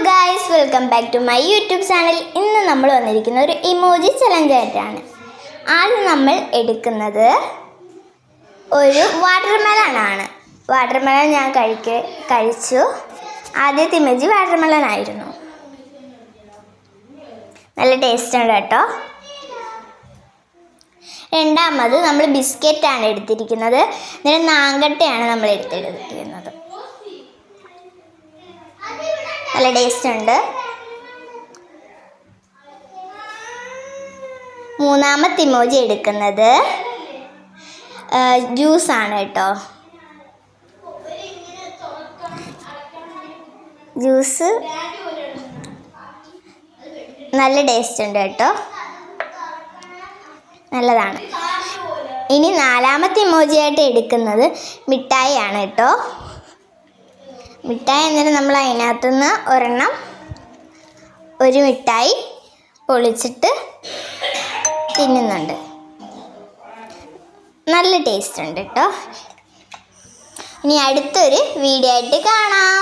Guys, welcome back to my YouTube channel. ഇന്ന് നമ്മൾ വന്നിരിക്കുന്ന ഒരു ഇമോജി ചലഞ്ച് ആയിട്ടാണ്. ആദ്യം നമ്മൾ എടുക്കുന്നത് ഒരു വാട്ടർമെലൺ ആണ്. വാട്ടർമെലൺ ഞാൻ കഴിച്ചു. ആദ്യത്തെ ഇമോജി വാട്ടർമെലൺ ആയിരുന്നു. നല്ല ടേസ്റ്റ് ഉണ്ട് കേട്ടോ. രണ്ടാമത് നമ്മൾ ബിസ്ക്കറ്റാണ് എടുത്തിരിക്കുന്നത്. എന്നിട്ട് നാങ്കട്ടയാണ് നമ്മൾ എടുത്തിരിക്കുന്നത്. നല്ല ടേസ്റ്റ് ഉണ്ട്. മൂന്നാമത്തെ ഇമോജി എടുക്കുന്നത് ജ്യൂസാണ് കേട്ടോ. ജ്യൂസ് നല്ല ടേസ്റ്റ് ഉണ്ട് കേട്ടോ, നല്ലതാണ്. ഇനി നാലാമത്തെ ഇമോജി ആയിട്ട് എടുക്കുന്നത് മിഠായി ആണ് കേട്ടോ. മിഠായി എന്നിട്ട് നമ്മൾ അതിനകത്തുനിന്ന് ഒരു മിഠായി പൊളിച്ചിട്ട് തിന്നുന്നുണ്ട്. നല്ല ടേസ്റ്റ് ഉണ്ട് കേട്ടോ. ഇനി അടുത്തൊരു വീഡിയോ ആയിട്ട് കാണാം.